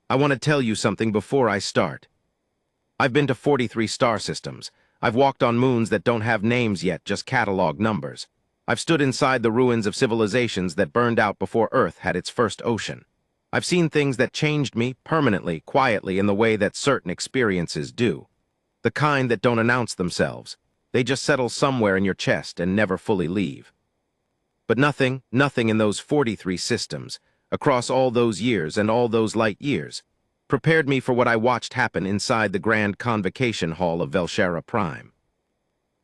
I want to tell you something before I start. I've been to 43 star systems. I've walked on moons that don't have names yet, just catalog numbers. I've stood inside the ruins of civilizations that burned out before Earth had its first ocean. I've seen things that changed me permanently, quietly, in the way that certain experiences do. The kind that don't announce themselves. They just settle somewhere in your chest and never fully leave. But nothing in those 43 systems, across all those years and all those light years, prepared me for what I watched happen inside the grand convocation hall of Velshara Prime.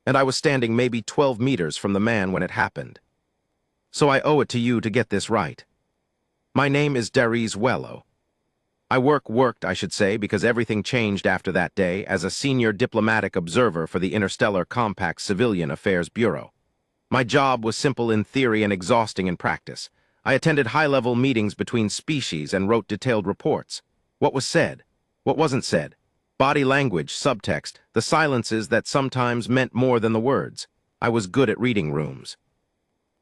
And I was standing maybe 12 meters from the man when it happened. So I owe it to you to get this right. My name is Dariz Wello. I worked, I should say, because everything changed after that day, as a senior diplomatic observer for the Interstellar Compact Civilian Affairs Bureau. My job was simple in theory and exhausting in practice. I attended high-level meetings between species and wrote detailed reports. What was said, what wasn't said, body language, subtext, the silences that sometimes meant more than the words. I was good at reading rooms.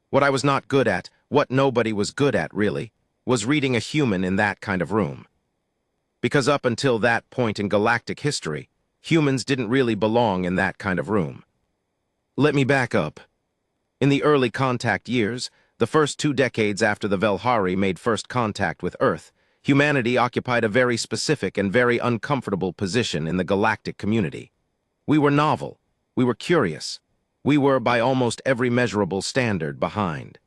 What I was not good at, what nobody was good at really, was reading a human in that kind of room. Because up until that point in galactic history, humans didn't really belong in that kind of room. Let me back up. In the early contact years, the first 2 decades after the Velhari made first contact with Earth, humanity occupied a very specific and very uncomfortable position in the galactic community. We were novel. We were curious. We were, by almost every measurable standard, behind.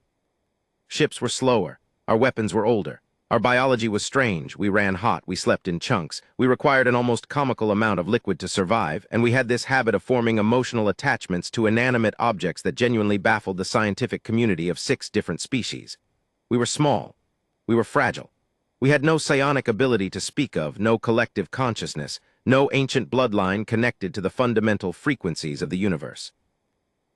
Ships were slower. Our weapons were older. Our biology was strange. We ran hot. We slept in chunks. We required an almost comical amount of liquid to survive, and we had this habit of forming emotional attachments to inanimate objects that genuinely baffled the scientific community of 6 different species. We were small. We were fragile. We had no psionic ability to speak of, no collective consciousness, no ancient bloodline connected to the fundamental frequencies of the universe.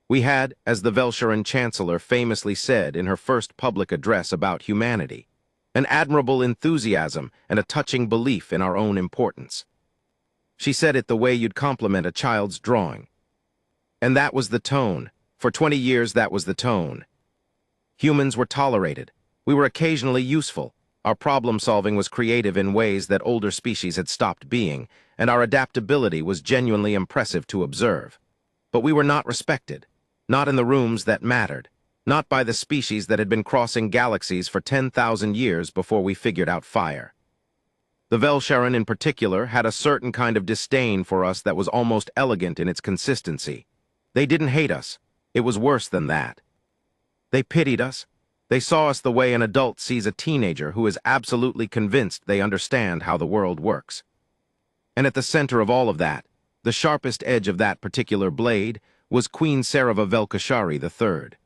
We had, as the Velsharan Chancellor famously said in her first public address about humanity, an admirable enthusiasm and a touching belief in our own importance. She said it the way you'd compliment a child's drawing. And that was the tone. For 20 years, that was the tone. Humans were tolerated. We were occasionally useful. Our problem-solving was creative in ways that older species had stopped being, and our adaptability was genuinely impressive to observe. But we were not respected, not in the rooms that mattered, not by the species that had been crossing galaxies for 10,000 years before we figured out fire. The Velsharan in particular had a certain kind of disdain for us that was almost elegant in its consistency. They didn't hate us. It was worse than that. They pitied us. They saw us the way an adult sees a teenager who is absolutely convinced they understand how the world works. And at the center of all of that, the sharpest edge of that particular blade, was Queen Sarava Velkashari III.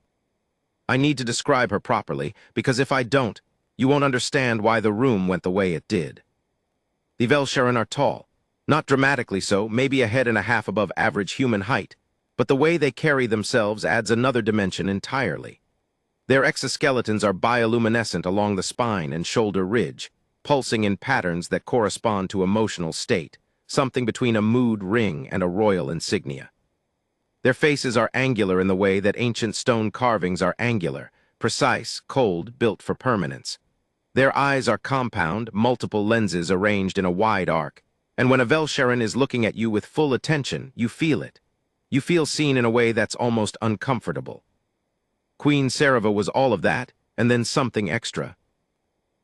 I need to describe her properly, because if I don't, you won't understand why the room went the way it did. The Velsharan are tall, not dramatically so, maybe a head and a half above average human height, but the way they carry themselves adds another dimension entirely. Their exoskeletons are bioluminescent along the spine and shoulder ridge, pulsing in patterns that correspond to emotional state, something between a mood ring and a royal insignia. Their faces are angular in the way that ancient stone carvings are angular, precise, cold, built for permanence. Their eyes are compound, multiple lenses arranged in a wide arc, and when a Velsharan is looking at you with full attention, you feel it. You feel seen in a way that's almost uncomfortable. Queen Sarava was all of that, and then something extra.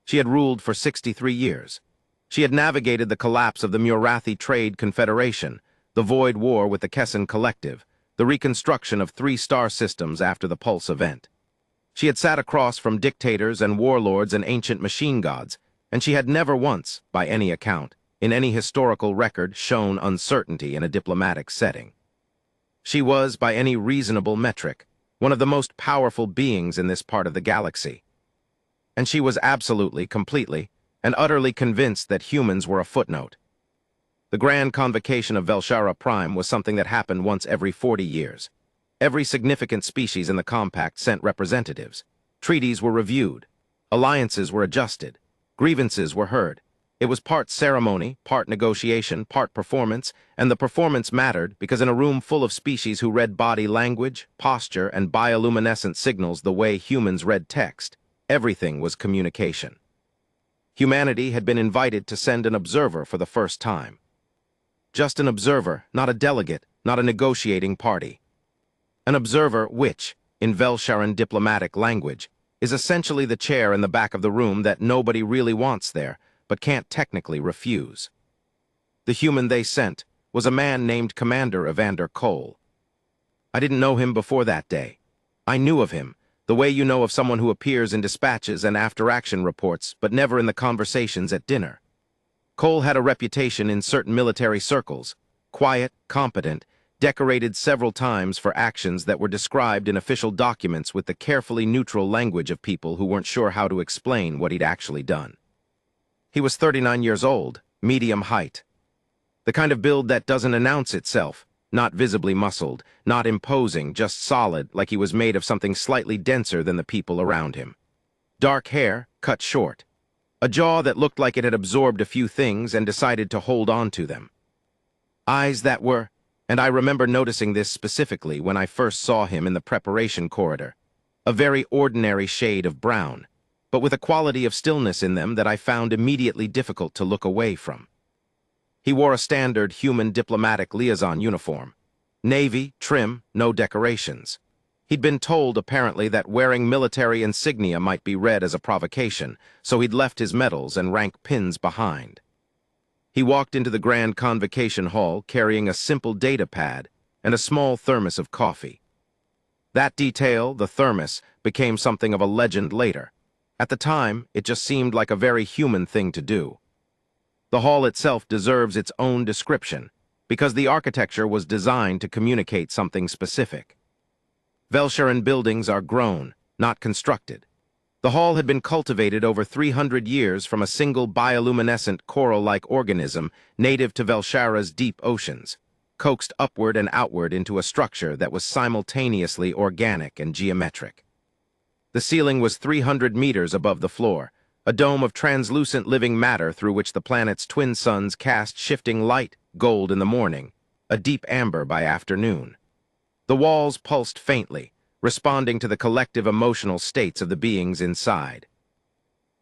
She had ruled for 63 years. She had navigated the collapse of the Murathi Trade Confederation, the Void War with the Kessin Collective, the reconstruction of 3 star systems after the Pulse event. She had sat across from dictators and warlords and ancient machine gods, and she had never once, by any account, in any historical record, shown uncertainty in a diplomatic setting. She was, by any reasonable metric, one of the most powerful beings in this part of the galaxy. And she was absolutely, completely, and utterly convinced that humans were a footnote. The grand convocation of Velshara Prime was something that happened once every 40 years. Every significant species in the compact sent representatives. Treaties were reviewed. Alliances were adjusted. Grievances were heard. It was part ceremony, part negotiation, part performance, and the performance mattered because in a room full of species who read body language, posture, and bioluminescent signals the way humans read text, everything was communication. Humanity had been invited to send an observer for the first time. Just an observer, not a delegate, not a negotiating party. An observer which, in Velsharan diplomatic language, is essentially the chair in the back of the room that nobody really wants there, but can't technically refuse. The human they sent was a man named Commander Evander Cole. I didn't know him before that day. I knew of him, the way you know of someone who appears in dispatches and after-action reports, but never in the conversations at dinner. Cole had a reputation in certain military circles, quiet, competent, decorated several times for actions that were described in official documents with the carefully neutral language of people who weren't sure how to explain what he'd actually done. He was 39 years old, medium height. The kind of build that doesn't announce itself, not visibly muscled, not imposing, just solid, like he was made of something slightly denser than the people around him. Dark hair, cut short. A jaw that looked like it had absorbed a few things and decided to hold on to them. Eyes that were, and I remember noticing this specifically when I first saw him in the preparation corridor, a very ordinary shade of brown, but with a quality of stillness in them that I found immediately difficult to look away from. He wore a standard human diplomatic liaison uniform. Navy, trim, no decorations. He'd been told, apparently, that wearing military insignia might be read as a provocation, so he'd left his medals and rank pins behind. He walked into the Grand Convocation Hall carrying a simple data pad and a small thermos of coffee. That detail, the thermos, became something of a legend later. At the time, it just seemed like a very human thing to do. The hall itself deserves its own description, because the architecture was designed to communicate something specific. Velsharan buildings are grown, not constructed. The hall had been cultivated over 300 years from a single bioluminescent coral-like organism native to Velshara's deep oceans, coaxed upward and outward into a structure that was simultaneously organic and geometric. The ceiling was 300 meters above the floor, a dome of translucent living matter through which the planet's twin suns cast shifting light, gold in the morning, a deep amber by afternoon. The walls pulsed faintly, responding to the collective emotional states of the beings inside.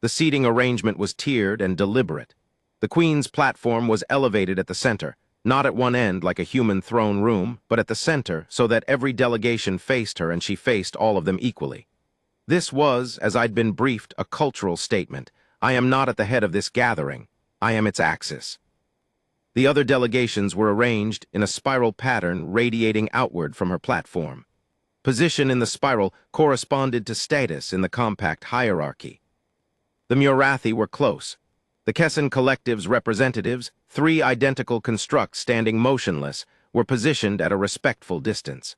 The seating arrangement was tiered and deliberate. The Queen's platform was elevated at the center, not at one end like a human throne room, but at the center so that every delegation faced her and she faced all of them equally. This was, as I'd been briefed, a cultural statement. I am not at the head of this gathering. I am its axis. The other delegations were arranged in a spiral pattern radiating outward from her platform. Position in the spiral corresponded to status in the compact hierarchy. The Murathi were close. The Kessin Collective's representatives, three identical constructs standing motionless, were positioned at a respectful distance.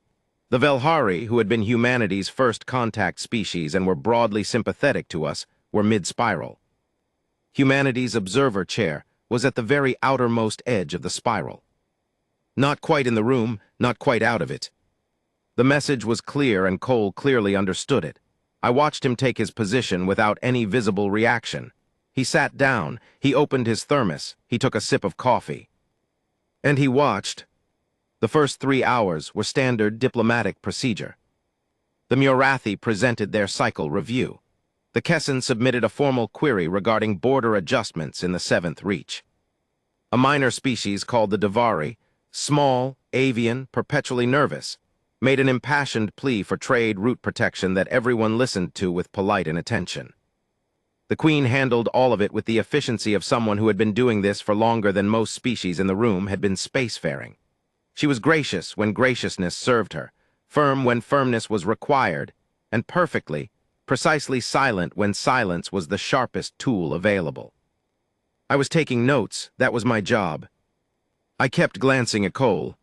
The Velhari, who had been humanity's first contact species and were broadly sympathetic to us, were mid-spiral. Humanity's observer chair was at the very outermost edge of the spiral. Not quite in the room, not quite out of it. The message was clear and Cole clearly understood it. I watched him take his position without any visible reaction. He sat down, he opened his thermos, he took a sip of coffee. And he watched. The first 3 hours were standard diplomatic procedure. The Murathi presented their cycle review. The Kessin submitted a formal query regarding border adjustments in the 7th reach. A minor species called the Davari, small, avian, perpetually nervous, made an impassioned plea for trade route protection that everyone listened to with polite inattention. The Queen handled all of it with the efficiency of someone who had been doing this for longer than most species in the room had been spacefaring. She was gracious when graciousness served her, firm when firmness was required, and precisely silent when silence was the sharpest tool available. I was taking notes, that was my job. I kept glancing at Cole.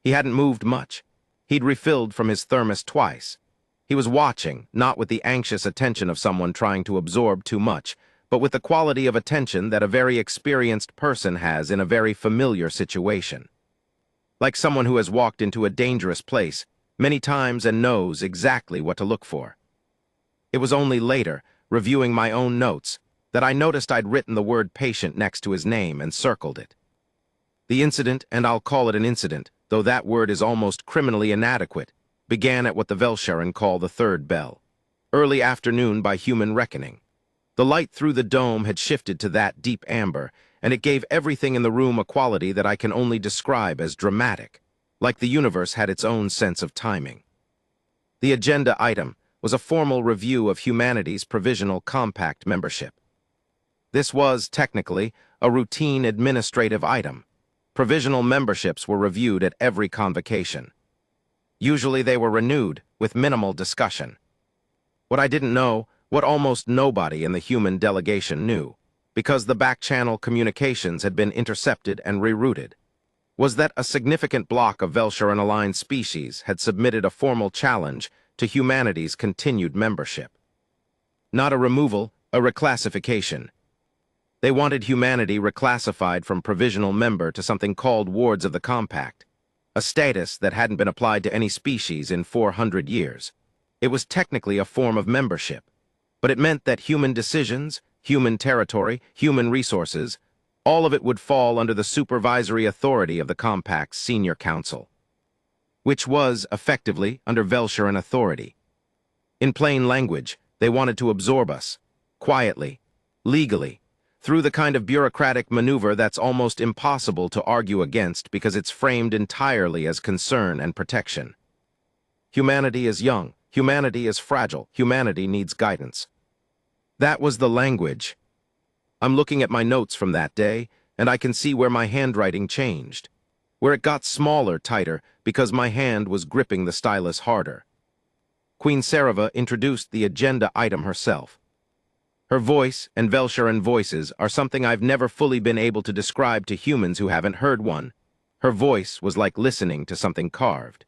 He hadn't moved much. He'd refilled from his thermos twice. He was watching, not with the anxious attention of someone trying to absorb too much, but with the quality of attention that a very experienced person has in a very familiar situation. Like someone who has walked into a dangerous place many times and knows exactly what to look for. It was only later, reviewing my own notes, that I noticed I'd written the word patient next to his name and circled it. The incident, and I'll call it an incident, though that word is almost criminally inadequate, began at what the Velsharan call the third bell, early afternoon by human reckoning. The light through the dome had shifted to that deep amber, and it gave everything in the room a quality that I can only describe as dramatic, like the universe had its own sense of timing. The agenda item was a formal review of humanity's Provisional Compact membership. This was, technically, a routine administrative item. Provisional memberships were reviewed at every convocation. Usually they were renewed, with minimal discussion. What I didn't know, what almost nobody in the human delegation knew, because the back-channel communications had been intercepted and rerouted, was that a significant block of Velsharan-aligned species had submitted a formal challenge to humanity's continued membership. Not a removal, a reclassification. They wanted humanity reclassified from provisional member to something called Wards of the Compact, a status that hadn't been applied to any species in 400 years. It was technically a form of membership, but it meant that human decisions, human territory, human resources, all of it would fall under the supervisory authority of the Compact's Senior Council, which was, effectively, under Velsharan authority. In plain language, they wanted to absorb us, quietly, legally, through the kind of bureaucratic maneuver that's almost impossible to argue against because it's framed entirely as concern and protection. Humanity is young, humanity is fragile, humanity needs guidance. That was the language. I'm looking at my notes from that day, and I can see where my handwriting changed, where it got smaller, tighter, because my hand was gripping the stylus harder. Queen Sarava introduced the agenda item herself. Her voice and Velsharan voices are something I've never fully been able to describe to humans who haven't heard one. Her voice was like listening to something carved.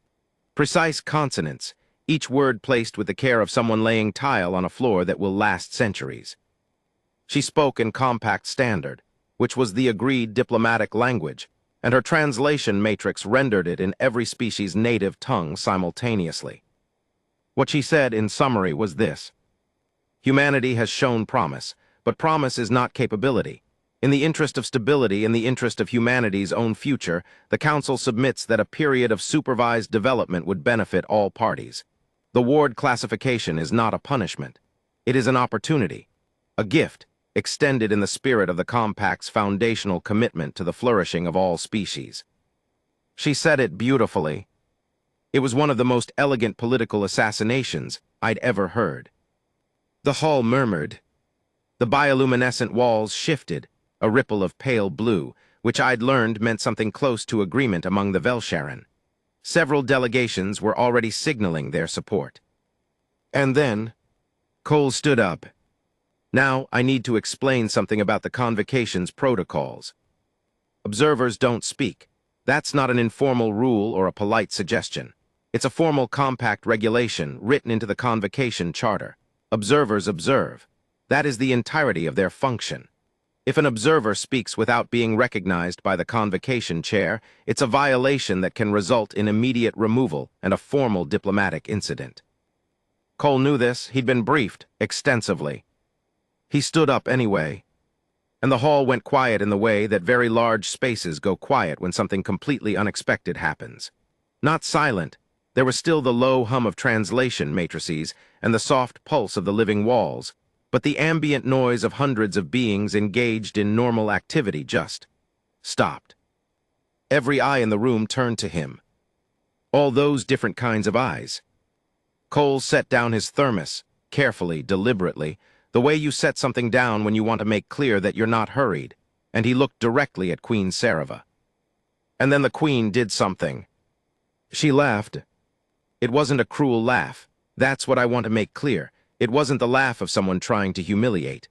Precise consonants, each word placed with the care of someone laying tile on a floor that will last centuries. She spoke in Compact Standard, which was the agreed diplomatic language, and her translation matrix rendered it in every species' native tongue simultaneously. What she said in summary was this: humanity has shown promise, but promise is not capability. In the interest of stability, in the interest of humanity's own future, the Council submits that a period of supervised development would benefit all parties. The ward classification is not a punishment. It is an opportunity, a gift, extended in the spirit of the Compact's foundational commitment to the flourishing of all species. She said it beautifully. It was one of the most elegant political assassinations I'd ever heard. The hall murmured. The bioluminescent walls shifted, a ripple of pale blue, which I'd learned meant something close to agreement among the Velsharan. Several delegations were already signaling their support. And then, Cole stood up. Now I need to explain something about the convocation's protocols. Observers don't speak. That's not an informal rule or a polite suggestion. It's a formal compact regulation written into the convocation charter. Observers observe. That is the entirety of their function. If an observer speaks without being recognized by the convocation chair, it's a violation that can result in immediate removal and a formal diplomatic incident. Cole knew this. He'd been briefed extensively. He stood up anyway, and the hall went quiet in the way that very large spaces go quiet when something completely unexpected happens. Not silent. There was still the low hum of translation matrices and the soft pulse of the living walls, but the ambient noise of hundreds of beings engaged in normal activity just stopped. Every eye in the room turned to him. All those different kinds of eyes. Cole set down his thermos, carefully, deliberately, the way you set something down when you want to make clear that you're not hurried, and he looked directly at Queen Sarava. And then the Queen did something. She laughed. It wasn't a cruel laugh. That's what I want to make clear. It wasn't the laugh of someone trying to humiliate.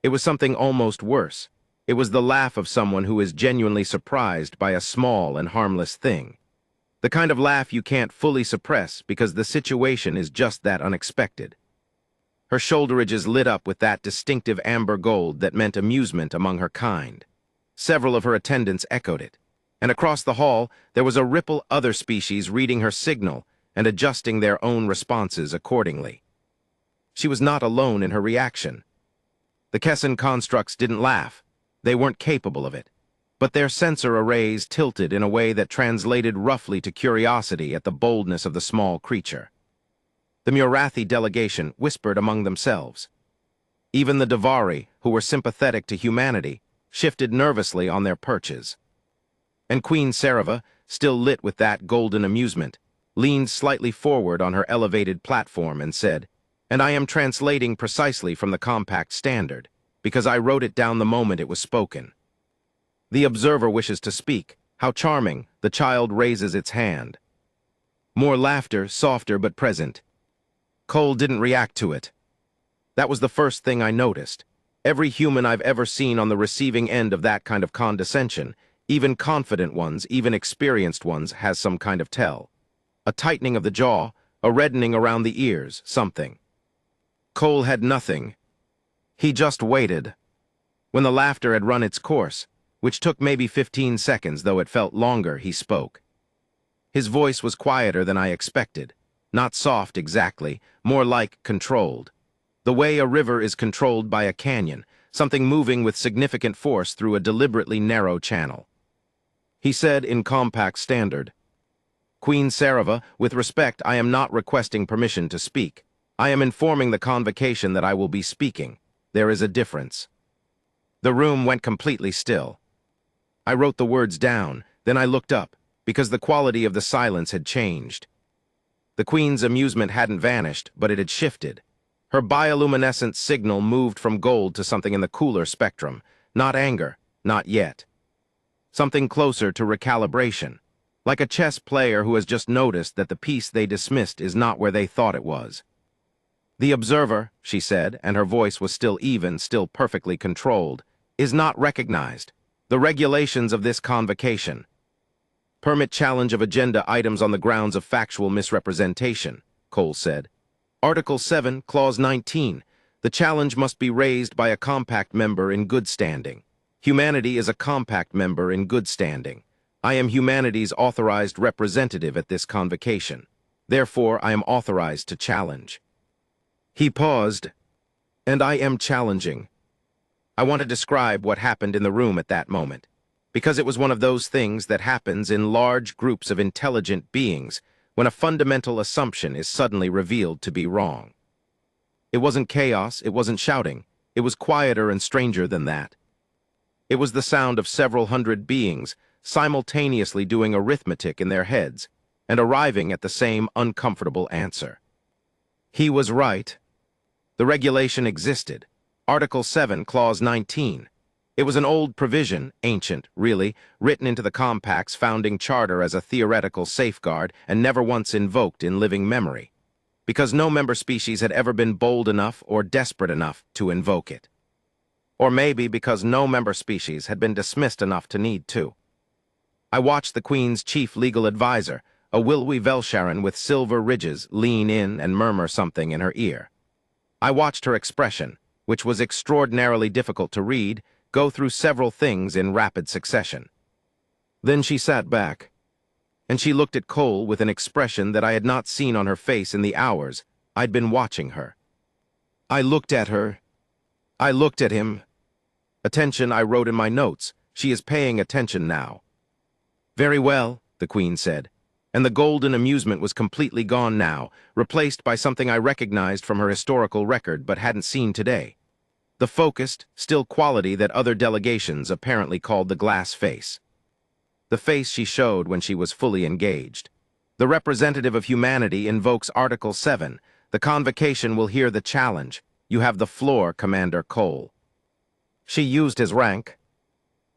It was something almost worse. It was the laugh of someone who is genuinely surprised by a small and harmless thing. The kind of laugh you can't fully suppress because the situation is just that unexpected. Her shoulder ridges lit up with that distinctive amber gold that meant amusement among her kind. Several of her attendants echoed it, and across the hall there was a ripple other species reading her signal and adjusting their own responses accordingly. She was not alone in her reaction. The Kessin constructs didn't laugh. They weren't capable of it. But their sensor arrays tilted in a way that translated roughly to curiosity at the boldness of the small creature. The Murathi delegation whispered among themselves. Even the Davari, who were sympathetic to humanity, shifted nervously on their perches. And Queen Sarava, still lit with that golden amusement, leaned slightly forward on her elevated platform and said, "And I am translating precisely from the compact standard, because I wrote it down the moment it was spoken. The observer wishes to speak. How charming, the child raises its hand." More laughter, softer but present. Cole didn't react to it. That was the first thing I noticed. Every human I've ever seen on the receiving end of that kind of condescension, even confident ones, even experienced ones, has some kind of tell. A tightening of the jaw, a reddening around the ears, something. Cole had nothing. He just waited. When the laughter had run its course, which took maybe 15 seconds, though it felt longer, he spoke. His voice was quieter than I expected. Not soft exactly, more like controlled. The way a river is controlled by a canyon, something moving with significant force through a deliberately narrow channel. He said in compact standard, "Queen Sarava, with respect, I am not requesting permission to speak. I am informing the convocation that I will be speaking. There is a difference." The room went completely still. I wrote the words down, then I looked up, because the quality of the silence had changed. The Queen's amusement hadn't vanished, but it had shifted. Her bioluminescent signal moved from gold to something in the cooler spectrum. Not anger, not yet. Something closer to recalibration, like a chess player who has just noticed that the piece they dismissed is not where they thought it was. "The observer," she said, and her voice was still even, still perfectly controlled, "is not recognized. The regulations of this convocation. Permit challenge of agenda items on the grounds of factual misrepresentation," Cole said. "Article 7, Clause 19. The challenge must be raised by a compact member in good standing. Humanity is a compact member in good standing. I am humanity's authorized representative at this convocation. Therefore, I am authorized to challenge." He paused, "And I am challenging." I want to describe what happened in the room at that moment, because it was one of those things that happens in large groups of intelligent beings when a fundamental assumption is suddenly revealed to be wrong. It wasn't chaos, it wasn't shouting, it was quieter and stranger than that. It was the sound of several hundred beings simultaneously doing arithmetic in their heads and arriving at the same uncomfortable answer. He was right. The regulation existed. Article 7, Clause 19. It was an old provision, ancient, really, written into the Compact's founding charter as a theoretical safeguard and never once invoked in living memory, because no member species had ever been bold enough or desperate enough to invoke it. Or maybe because no member species had been dismissed enough to need to. I watched the Queen's chief legal advisor, a willowy Velsharan with silver ridges, lean in and murmur something in her ear. I watched her expression, which was extraordinarily difficult to read, go through several things in rapid succession. Then she sat back, and she looked at Cole with an expression that I had not seen on her face in the hours I'd been watching her. I looked at her. I looked at him. Attention, I wrote in my notes. She is paying attention now. "Very well," the Queen said, and the golden amusement was completely gone now, replaced by something I recognized from her historical record but hadn't seen today. The focused, still quality that other delegations apparently called the glass face. The face she showed when she was fully engaged. The representative of humanity invokes Article 7. The convocation will hear the challenge. You have the floor, Commander Cole. She used his rank.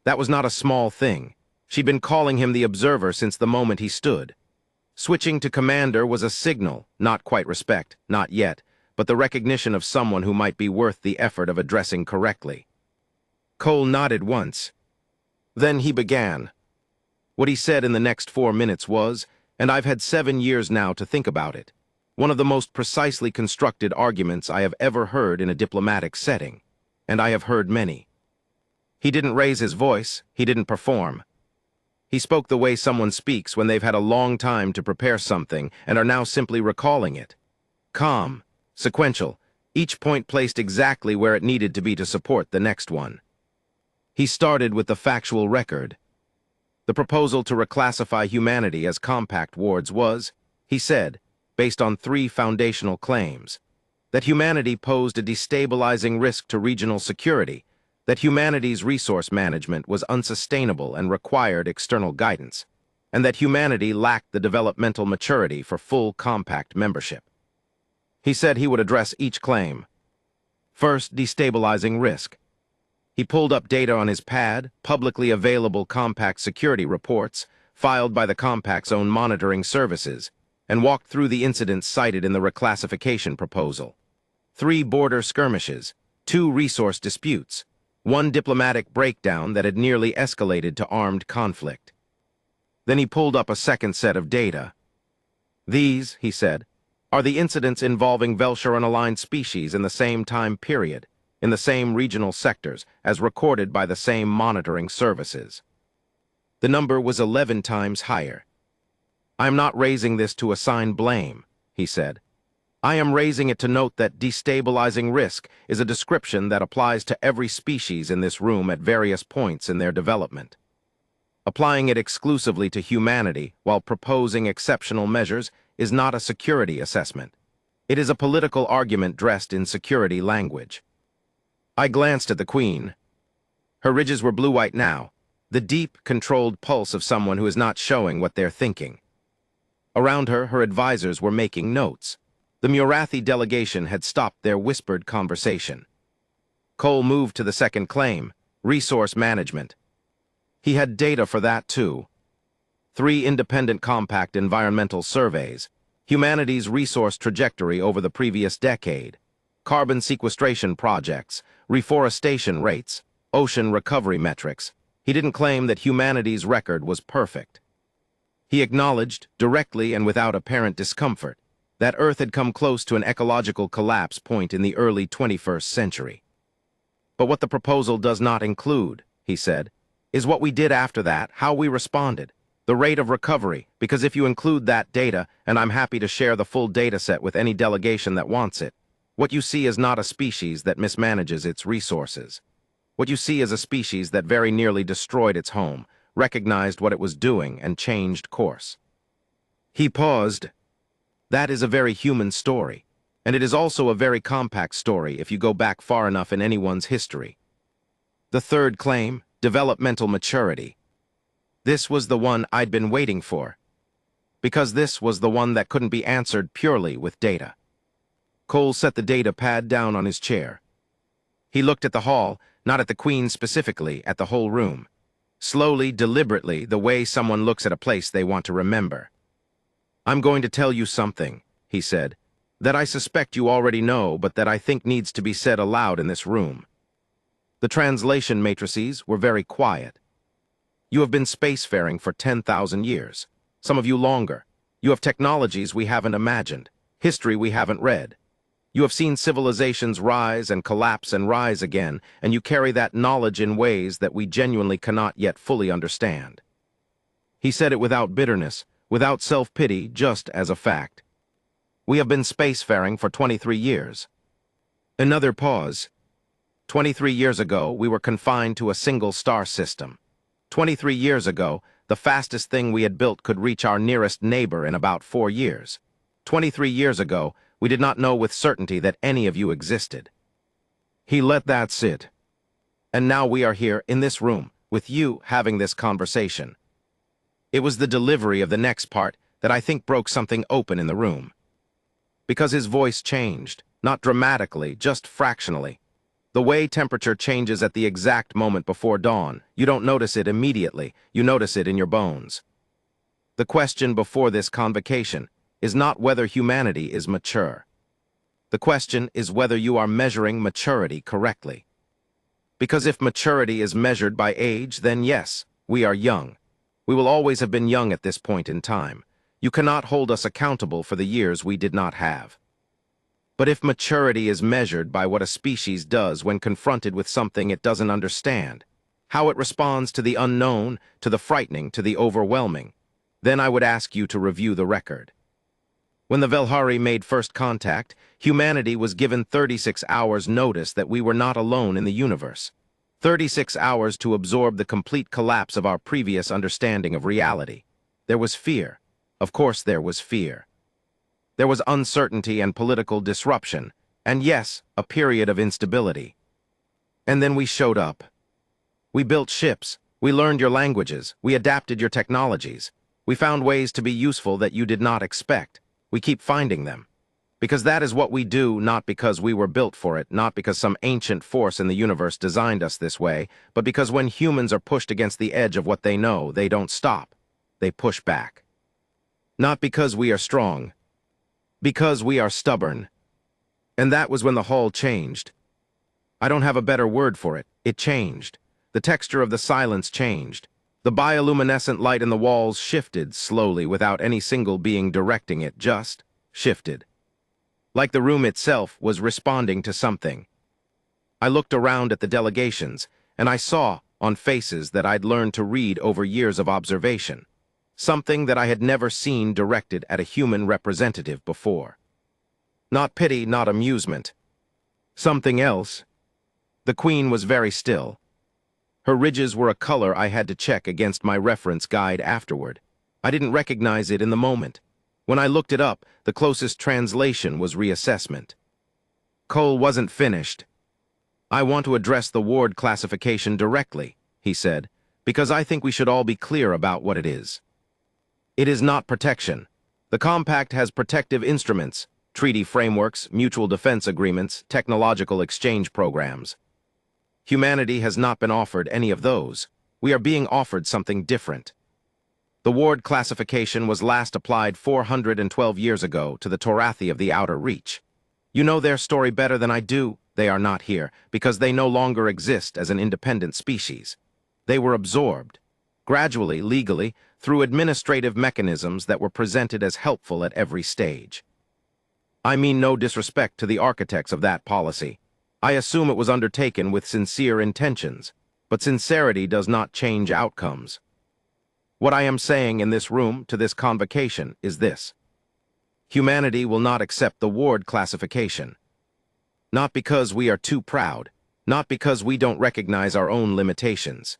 That was not a small thing. She'd been calling him the observer since the moment he stood. Switching to commander was a signal, not quite respect, not yet, but the recognition of someone who might be worth the effort of addressing correctly. Cole nodded once. Then he began. What he said in the next 4 minutes was, and I've had 7 years now to think about it, one of the most precisely constructed arguments I have ever heard in a diplomatic setting, and I have heard many. He didn't raise his voice, he didn't perform. He spoke the way someone speaks when they've had a long time to prepare something and are now simply recalling it. Calm, sequential, each point placed exactly where it needed to be to support the next one. He started with the factual record. The proposal to reclassify humanity as compact wards was, he said, based on 3 foundational claims. that humanity posed a destabilizing risk to regional security, that humanity's resource management was unsustainable and required external guidance, and that humanity lacked the developmental maturity for full compact membership. He said he would address each claim. First, destabilizing risk. He pulled up data on his pad, publicly available compact security reports, filed by the compact's own monitoring services, and walked through the incidents cited in the reclassification proposal. 3 border skirmishes, 2 resource disputes, 1 diplomatic breakdown that had nearly escalated to armed conflict. Then he pulled up a second set of data. These, he said, are the incidents involving Velsharan-aligned species in the same time period, in the same regional sectors, as recorded by the same monitoring services. The number was 11 times higher. I am not raising this to assign blame, he said. I am raising it to note that destabilizing risk is a description that applies to every species in this room at various points in their development. Applying it exclusively to humanity while proposing exceptional measures is not a security assessment. It is a political argument dressed in security language. I glanced at the Queen. Her ridges were blue-white now, the deep, controlled pulse of someone who is not showing what they're thinking. Around her, her advisors were making notes. The Murathi delegation had stopped their whispered conversation. Cole moved to the second claim, resource management. He had data for that too. 3 independent compact environmental surveys, humanity's resource trajectory over the previous decade, carbon sequestration projects, reforestation rates, ocean recovery metrics. He didn't claim that humanity's record was perfect. He acknowledged, directly and without apparent discomfort, that Earth had come close to an ecological collapse point in the early 21st century. But what the proposal does not include, he said, is what we did after that, how we responded, the rate of recovery, because if you include that data, and I'm happy to share the full data set with any delegation that wants it, what you see is not a species that mismanages its resources. What you see is a species that very nearly destroyed its home, recognized what it was doing, and changed course. He paused. That is a very human story, and it is also a very compact story if you go back far enough in anyone's history. The third claim, developmental maturity. This was the one I'd been waiting for, because this was the one that couldn't be answered purely with data. Cole set the data pad down on his chair. He looked at the hall, not at the Queen specifically, at the whole room. Slowly, deliberately, the way someone looks at a place they want to remember. I'm going to tell you something, he said, that I suspect you already know, but that I think needs to be said aloud in this room. The translation matrices were very quiet. You have been spacefaring for 10,000 years, some of you longer. You have technologies we haven't imagined, history we haven't read. You have seen civilizations rise and collapse and rise again, and you carry that knowledge in ways that we genuinely cannot yet fully understand. He said it without bitterness, without self-pity, just as a fact. We have been spacefaring for 23 years. Another pause. 23 years ago, we were confined to a single star system. 23 years ago, the fastest thing we had built could reach our nearest neighbor in about 4 years. 23 years ago, we did not know with certainty that any of you existed. He let that sit. And now we are here, in this room, with you having this conversation. It was the delivery of the next part that I think broke something open in the room. Because his voice changed, not dramatically, just fractionally. The way temperature changes at the exact moment before dawn, you don't notice it immediately, you notice it in your bones. The question before this convocation is not whether humanity is mature. The question is whether you are measuring maturity correctly. Because if maturity is measured by age, then yes, we are young. We will always have been young at this point in time. You cannot hold us accountable for the years we did not have. But if maturity is measured by what a species does when confronted with something it doesn't understand, how it responds to the unknown, to the frightening, to the overwhelming, then I would ask you to review the record. When the Velhari made first contact, humanity was given 36 hours notice that we were not alone in the universe. 36 hours to absorb the complete collapse of our previous understanding of reality. There was fear. Of course there was fear. There was uncertainty and political disruption, And yes, a period of instability. And then we showed up. We built ships. We learned your languages. We adapted your technologies. We found ways to be useful that you did not expect. We keep finding them. Because that is what we do, not because we were built for it, not because some ancient force in the universe designed us this way, but because when humans are pushed against the edge of what they know, they don't stop. They push back. Not because we are strong, because we are stubborn. And that was when the hall changed. I don't have a better word for it. It changed. The texture of the silence changed. The bioluminescent light in the walls shifted slowly without any single being directing it, just shifted. Like the room itself was responding to something. I looked around at the delegations, and I saw, on faces that I'd learned to read over years of observation, something that I had never seen directed at a human representative before. Not pity, not amusement. Something else. The Queen was very still. Her ridges were a color I had to check against my reference guide afterward. I didn't recognize it in the moment. When I looked it up, the closest translation was reassessment. Cole wasn't finished. I want to address the ward classification directly, he said, because I think we should all be clear about what it is. It is not protection. The compact has protective instruments, treaty frameworks, mutual defense agreements, technological exchange programs. Humanity has not been offered any of those. We are being offered something different. The ward classification was last applied 412 years ago to the Torathi of the Outer Reach. You know their story better than I do. They are not here, because they no longer exist as an independent species. They were absorbed, gradually, legally, through administrative mechanisms that were presented as helpful at every stage. I mean no disrespect to the architects of that policy. I assume it was undertaken with sincere intentions, but sincerity does not change outcomes. What I am saying in this room to this convocation is this. Humanity will not accept the ward classification. Not because we are too proud, not because we don't recognize our own limitations,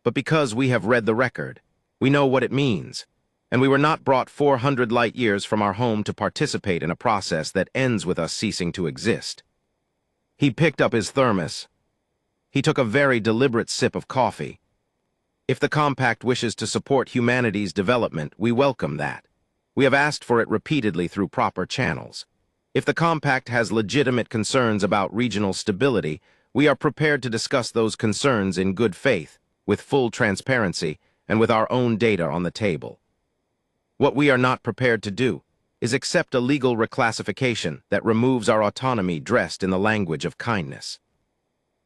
but because we have read the record. We know what it means, and we were not brought 400 light years from our home to participate in a process that ends with us ceasing to exist. He picked up his thermos. He took a very deliberate sip of coffee. If the compact wishes to support humanity's development, we welcome that. We have asked for it repeatedly through proper channels. If the compact has legitimate concerns about regional stability, we are prepared to discuss those concerns in good faith, with full transparency, and with our own data on the table. What we are not prepared to do is accept a legal reclassification that removes our autonomy dressed in the language of kindness.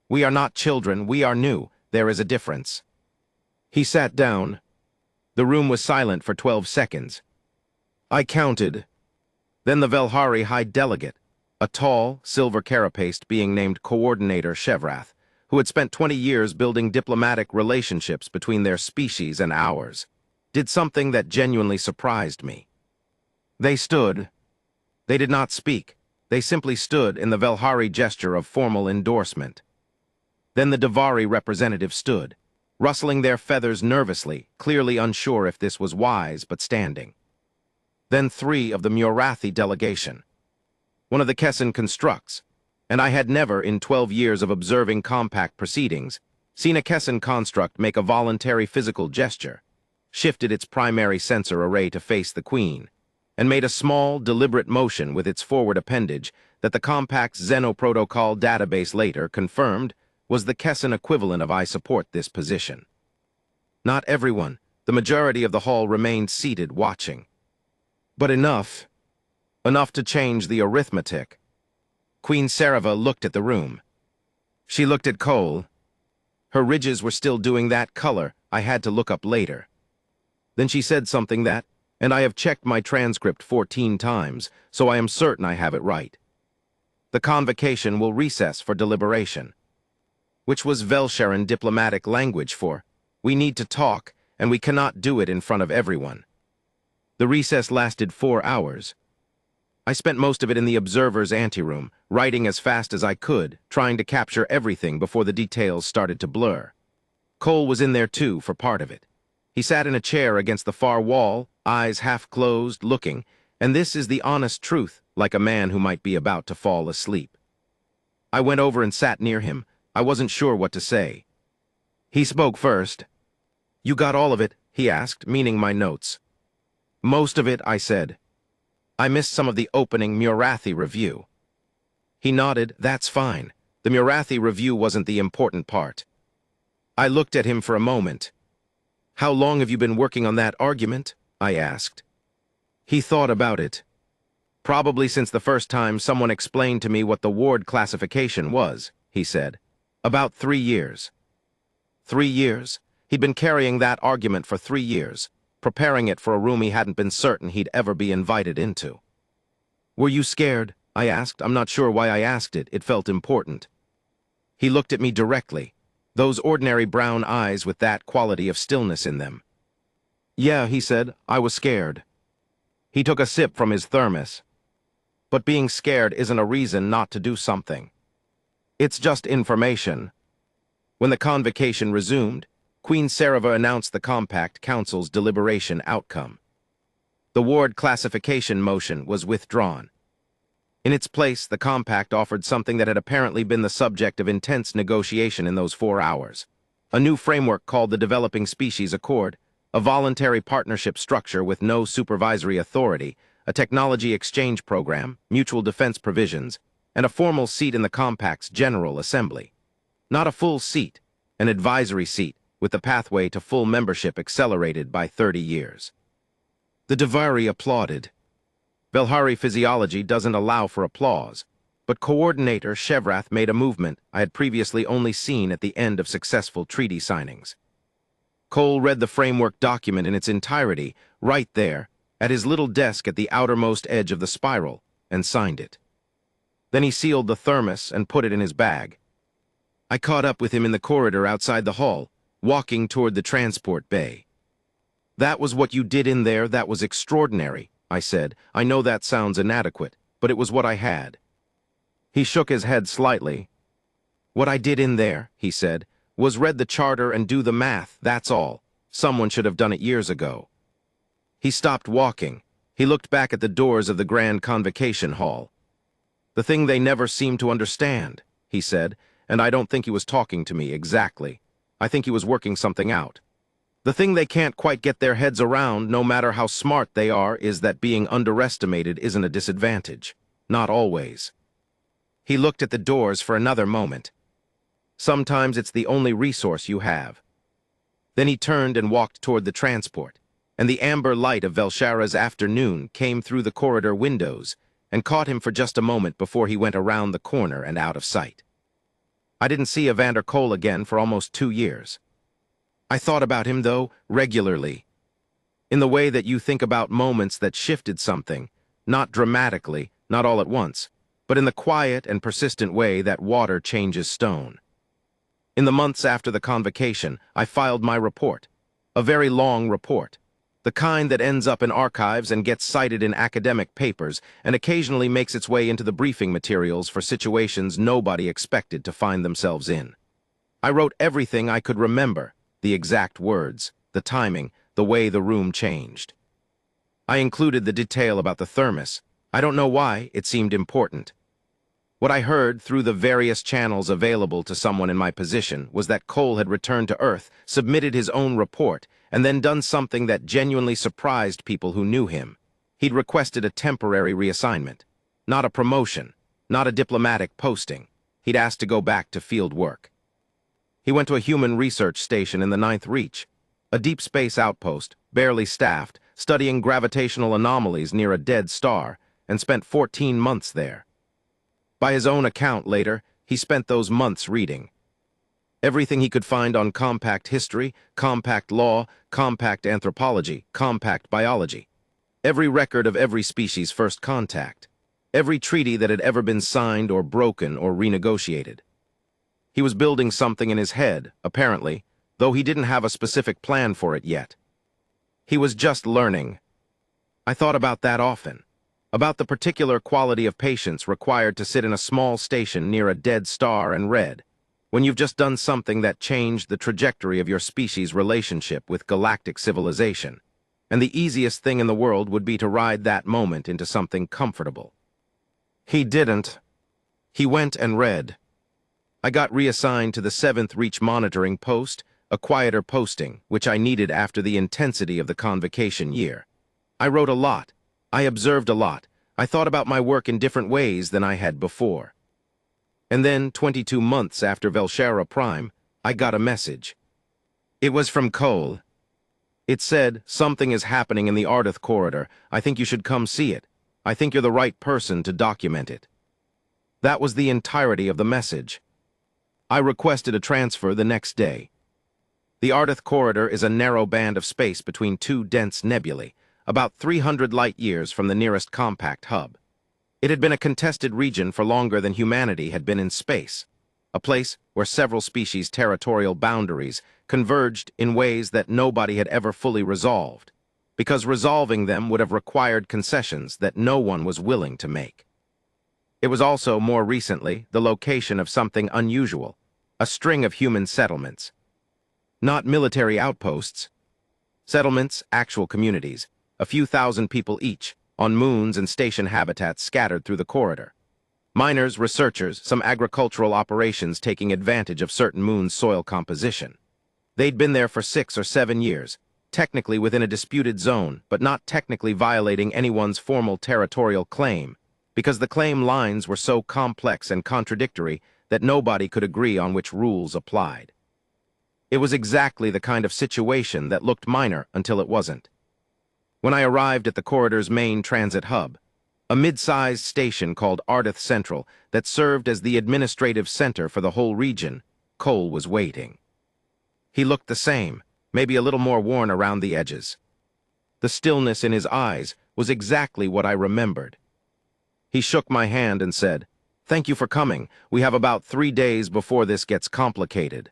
We are not children, we are new. There is a difference. He sat down. The room was silent for 12 seconds. I counted. Then the Velhari High Delegate, a tall, silver carapaced being named Coordinator Shevrath, who had spent 20 years building diplomatic relationships between their species and ours, did something that genuinely surprised me. They stood. They did not speak. They simply stood in the Velhari gesture of formal endorsement. Then the Davari representative stood, rustling their feathers nervously, clearly unsure if this was wise, but standing. Then 3 of the Murathi delegation. One of the Kessin constructs, and I had never, in 12 years of observing compact proceedings, seen a Kessin construct make a voluntary physical gesture, shifted its primary sensor array to face the Queen, and made a small, deliberate motion with its forward appendage that the compact's Xenoprotocol database later confirmed was the Kessin equivalent of I support this position. Not everyone, the majority of the hall remained seated watching. But enough to change the arithmetic. Queen Sarava looked at the room. She looked at Cole. Her ridges were still doing that color I had to look up later. Then she said something that, and I have checked my transcript 14 times, so I am certain I have it right. The convocation will recess for deliberation. Which was Velsharan diplomatic language for, we need to talk, and we cannot do it in front of everyone. The recess lasted 4 hours. I spent most of it in the observer's anteroom, writing as fast as I could, trying to capture everything before the details started to blur. Cole was in there too for part of it. He sat in a chair against the far wall, eyes half closed, looking, and this is the honest truth, like a man who might be about to fall asleep. I went over and sat near him. I wasn't sure what to say. He spoke first. "You got all of it?" he asked, meaning my notes. "Most of it," I said. "I missed some of the opening Murathi review." He nodded. "That's fine. The Murathi review wasn't the important part." I looked at him for a moment. "How long have you been working on that argument?" I asked. He thought about it. "Probably since the first time someone explained to me what the ward classification was," he said. "About 3 years." 3 years? He'd been carrying that argument for 3 years, preparing it for a room he hadn't been certain he'd ever be invited into. "Were you scared?" I asked. I'm not sure why I asked it. It felt important. He looked at me directly, those ordinary brown eyes with that quality of stillness in them. "Yeah," he said, "I was scared." He took a sip from his thermos. "But being scared isn't a reason not to do something. It's just information." When the convocation resumed, Queen Sarava announced the Compact Council's deliberation outcome. The ward classification motion was withdrawn. In its place, the Compact offered something that had apparently been the subject of intense negotiation in those 4 hours. A new framework called the Developing Species Accord, a voluntary partnership structure with no supervisory authority, a technology exchange program, mutual defense provisions, and a formal seat in the Compact's General Assembly. Not a full seat, an advisory seat, with the pathway to full membership accelerated by 30 years. The Devari applauded. Velhari physiology doesn't allow for applause, but coordinator Shevrath made a movement I had previously only seen at the end of successful treaty signings. Cole read the framework document in its entirety, right there, at his little desk at the outermost edge of the spiral, and signed it. Then he sealed the thermos and put it in his bag. I caught up with him in the corridor outside the hall, walking toward the transport bay. "That was what you did in there. That was extraordinary," I said. "I know that sounds inadequate, but it was what I had." He shook his head slightly. "What I did in there," he said, "was read the charter and do the math, that's all. Someone should have done it years ago." He stopped walking. He looked back at the doors of the Grand Convocation Hall. "The thing they never seem to understand," he said, and I don't think he was talking to me exactly. I think he was working something out. "The thing they can't quite get their heads around, no matter how smart they are, is that being underestimated isn't a disadvantage. Not always." He looked at the doors for another moment. "Sometimes it's the only resource you have." Then he turned and walked toward the transport, and the amber light of Velshara's afternoon came through the corridor windows and caught him for just a moment before he went around the corner and out of sight. I didn't see Evander Cole again for almost 2 years. I thought about him, though, regularly. In the way that you think about moments that shifted something, not dramatically, not all at once, but in the quiet and persistent way that water changes stone. In the months after the convocation, I filed my report. A very long report. The kind that ends up in archives and gets cited in academic papers and occasionally makes its way into the briefing materials for situations nobody expected to find themselves in. I wrote everything I could remember, the exact words, the timing, the way the room changed. I included the detail about the thermos. I don't know why, it seemed important. What I heard through the various channels available to someone in my position was that Cole had returned to Earth, submitted his own report, and then done something that genuinely surprised people who knew him. He'd requested a temporary reassignment. Not a promotion, not a diplomatic posting. He'd asked to go back to field work. He went to a human research station in the Ninth Reach, a deep space outpost, barely staffed, studying gravitational anomalies near a dead star, and spent 14 months there. By his own account later, he spent those months reading everything he could find on compact history, compact law, compact anthropology, compact biology. Every record of every species' first contact. Every treaty that had ever been signed or broken or renegotiated. He was building something in his head, apparently, though he didn't have a specific plan for it yet. He was just learning. I thought about that often. About the particular quality of patience required to sit in a small station near a dead star and read, when you've just done something that changed the trajectory of your species' relationship with galactic civilization, and the easiest thing in the world would be to ride that moment into something comfortable. He didn't. He went and read. I got reassigned to the 7th Reach monitoring post, a quieter posting, which I needed after the intensity of the convocation year. I wrote a lot. I observed a lot. I thought about my work in different ways than I had before. And then, 22 months after Velshara Prime, I got a message. It was from Cole. It said, "Something is happening in the Ardith corridor. I think you should come see it. I think you're the right person to document it." That was the entirety of the message. I requested a transfer the next day. The Ardith corridor is a narrow band of space between two dense nebulae, about 300 light-years from the nearest compact hub. It had been a contested region for longer than humanity had been in space, a place where several species' territorial boundaries converged in ways that nobody had ever fully resolved, because resolving them would have required concessions that no one was willing to make. It was also, more recently, the location of something unusual, a string of human settlements. Not military outposts. Settlements, actual communities, a few thousand people each, on moons and station habitats scattered through the corridor. Miners, researchers, some agricultural operations taking advantage of certain moons' soil composition. They'd been there for 6 or 7 years, technically within a disputed zone, but not technically violating anyone's formal territorial claim, because the claim lines were so complex and contradictory that nobody could agree on which rules applied. It was exactly the kind of situation that looked minor until it wasn't. When I arrived at the corridor's main transit hub, a mid-sized station called Ardith Central that served as the administrative center for the whole region, Cole was waiting. He looked the same, maybe a little more worn around the edges. The stillness in his eyes was exactly what I remembered. He shook my hand and said, "Thank you for coming. We have about 3 days before this gets complicated."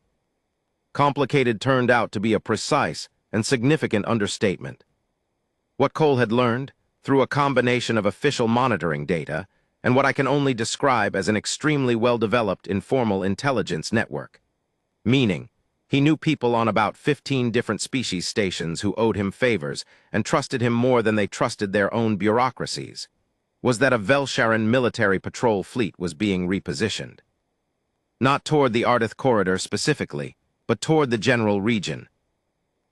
Complicated turned out to be a precise and significant understatement. What Cole had learned, through a combination of official monitoring data and what I can only describe as an extremely well-developed informal intelligence network. Meaning, he knew people on about 15 different species stations who owed him favors and trusted him more than they trusted their own bureaucracies, was that a Velsharan military patrol fleet was being repositioned. Not toward the Ardith corridor specifically, but toward the general region.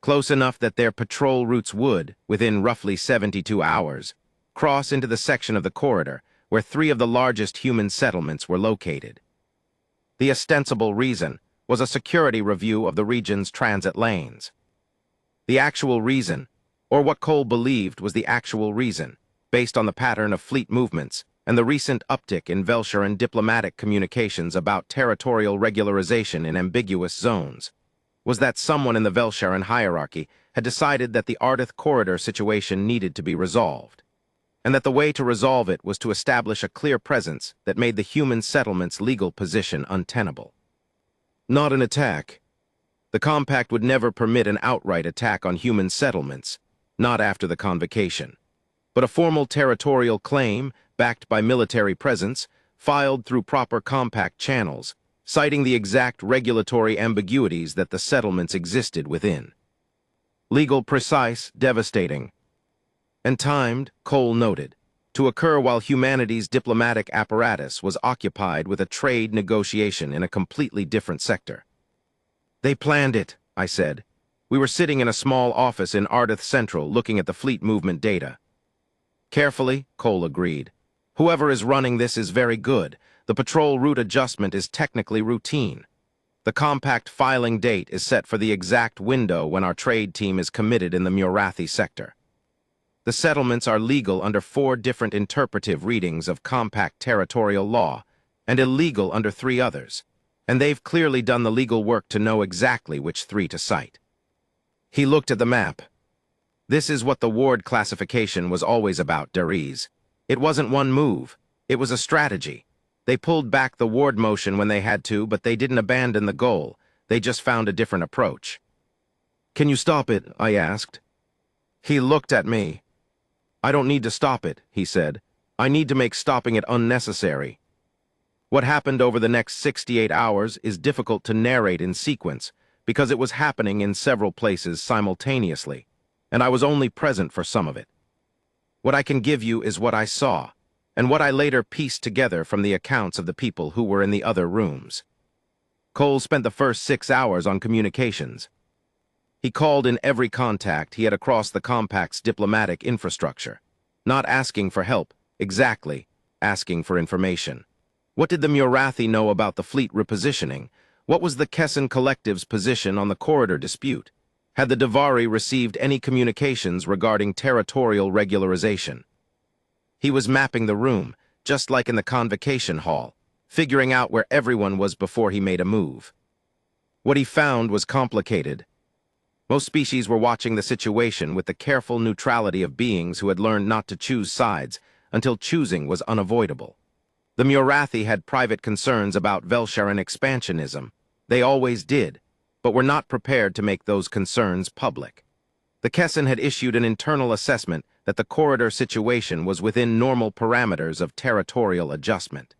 Close enough that their patrol routes would, within roughly 72 hours, cross into the section of the corridor where 3 of the largest human settlements were located. The ostensible reason was a security review of the region's transit lanes. The actual reason, or what Cole believed was the actual reason, based on the pattern of fleet movements and the recent uptick in Velsharan diplomatic communications about territorial regularization in ambiguous zones, was that someone in the Velsharan hierarchy had decided that the Ardith corridor situation needed to be resolved, and that the way to resolve it was to establish a clear presence that made the human settlement's legal position untenable. Not an attack. The compact would never permit an outright attack on human settlements, not after the convocation, but a formal territorial claim, backed by military presence, filed through proper compact channels, citing the exact regulatory ambiguities that the settlements existed within. Legal, precise, devastating. And timed, Cole noted, to occur while humanity's diplomatic apparatus was occupied with a trade negotiation in a completely different sector. "They planned it," I said. We were sitting in a small office in Ardith Central looking at the fleet movement data. "Carefully," Cole agreed. "Whoever is running this is very good. The patrol route adjustment is technically routine. The compact filing date is set for the exact window when our trade team is committed in the Murathi sector. The settlements are legal under 4 different interpretive readings of compact territorial law, and illegal under 3 others, and they've clearly done the legal work to know exactly which 3 to cite." He looked at the map. "This is what the ward classification was always about, Dariz. It wasn't one move. It was a strategy. They pulled back the ward motion when they had to, but they didn't abandon the goal. They just found a different approach." "Can you stop it?" I asked. He looked at me. "I don't need to stop it," he said. "I need to make stopping it unnecessary." What happened over the next 68 hours is difficult to narrate in sequence because it was happening in several places simultaneously, and I was only present for some of it. What I can give you is what I saw, and what I later pieced together from the accounts of the people who were in the other rooms. Cole spent the first 6 hours on communications. He called in every contact he had across the compact's diplomatic infrastructure, not asking for help, exactly, asking for information. What did the Murathi know about the fleet repositioning? What was the Kesson Collective's position on the corridor dispute? Had the Davari received any communications regarding territorial regularization? He was mapping the room, just like in the convocation hall, figuring out where everyone was before he made a move. What he found was complicated. Most species were watching the situation with the careful neutrality of beings who had learned not to choose sides until choosing was unavoidable. The Murathi had private concerns about Velsharan expansionism. They always did, but were not prepared to make those concerns public. The Kesson had issued an internal assessment that the corridor situation was within normal parameters of territorial adjustment.